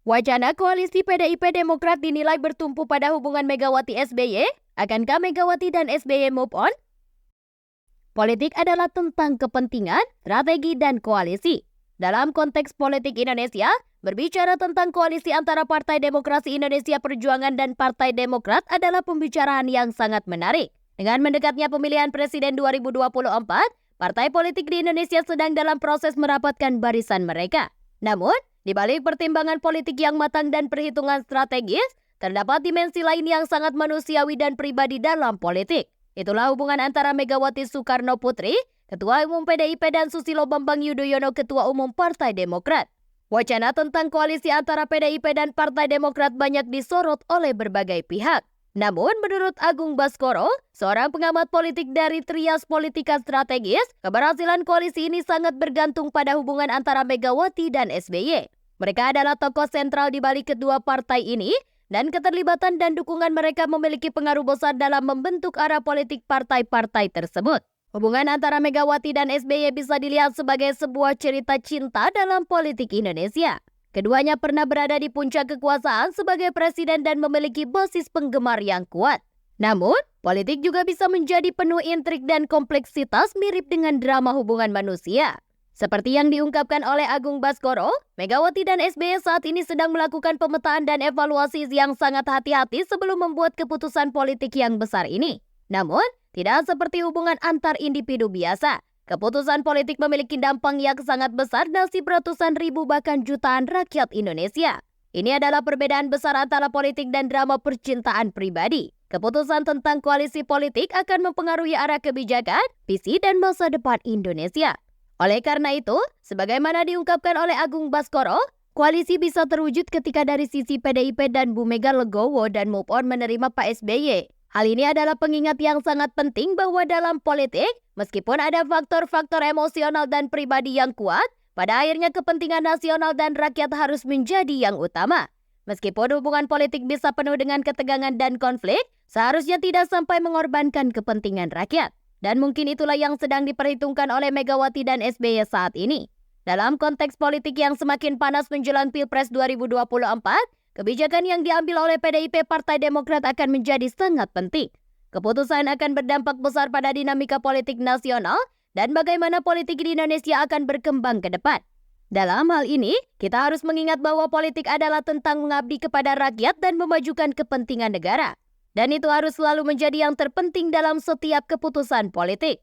Wacana koalisi PDIP Demokrat dinilai bertumpu pada hubungan Megawati SBY. Akankah Megawati dan SBY move on? Politik adalah tentang kepentingan, strategi, dan koalisi. Dalam konteks politik Indonesia, berbicara tentang koalisi antara Partai Demokrasi Indonesia Perjuangan dan Partai Demokrat adalah pembicaraan yang sangat menarik. Dengan mendekatnya pemilihan presiden 2024, partai politik di Indonesia sedang dalam proses merapatkan barisan mereka. Namun, di balik pertimbangan politik yang matang dan perhitungan strategis, terdapat dimensi lain yang sangat manusiawi dan pribadi dalam politik. Itulah hubungan antara Megawati Soekarno Putri, Ketua Umum PDIP, dan Susilo Bambang Yudhoyono, Ketua Umum Partai Demokrat. Wacana tentang koalisi antara PDIP dan Partai Demokrat banyak disorot oleh berbagai pihak. Namun, menurut Agung Baskoro, seorang pengamat politik dari Trias Politika Strategis, keberhasilan koalisi ini sangat bergantung pada hubungan antara Megawati dan SBY. Mereka adalah tokoh sentral di balik kedua partai ini, dan keterlibatan dan dukungan mereka memiliki pengaruh besar dalam membentuk arah politik partai-partai tersebut. Hubungan antara Megawati dan SBY bisa dilihat sebagai sebuah cerita cinta dalam politik Indonesia. Keduanya pernah berada di puncak kekuasaan sebagai presiden dan memiliki basis penggemar yang kuat. Namun, politik juga bisa menjadi penuh intrik dan kompleksitas mirip dengan drama hubungan manusia. Seperti yang diungkapkan oleh Agung Baskoro, Megawati dan SBY saat ini sedang melakukan pemetaan dan evaluasi yang sangat hati-hati sebelum membuat keputusan politik yang besar ini. Namun, tidak seperti hubungan antar individu biasa. Keputusan politik memiliki dampak yang sangat besar nasib ratusan ribu bahkan jutaan rakyat Indonesia. Ini adalah perbedaan besar antara politik dan drama percintaan pribadi. Keputusan tentang koalisi politik akan mempengaruhi arah kebijakan, visi, dan masa depan Indonesia. Oleh karena itu, sebagaimana diungkapkan oleh Agung Baskoro, koalisi bisa terwujud ketika dari sisi PDIP dan Bu Mega legowo dan move on menerima Pak SBY. Hal ini adalah pengingat yang sangat penting bahwa dalam politik, meskipun ada faktor-faktor emosional dan pribadi yang kuat, pada akhirnya kepentingan nasional dan rakyat harus menjadi yang utama. Meskipun hubungan politik bisa penuh dengan ketegangan dan konflik, seharusnya tidak sampai mengorbankan kepentingan rakyat. Dan mungkin itulah yang sedang diperhitungkan oleh Megawati dan SBY saat ini. Dalam konteks politik yang semakin panas menjelang Pilpres 2024, kebijakan yang diambil oleh PDIP Partai Demokrat akan menjadi sangat penting. Keputusan akan berdampak besar pada dinamika politik nasional dan bagaimana politik di Indonesia akan berkembang ke depan. Dalam hal ini, kita harus mengingat bahwa politik adalah tentang mengabdi kepada rakyat dan memajukan kepentingan negara. Dan itu harus selalu menjadi yang terpenting dalam setiap keputusan politik.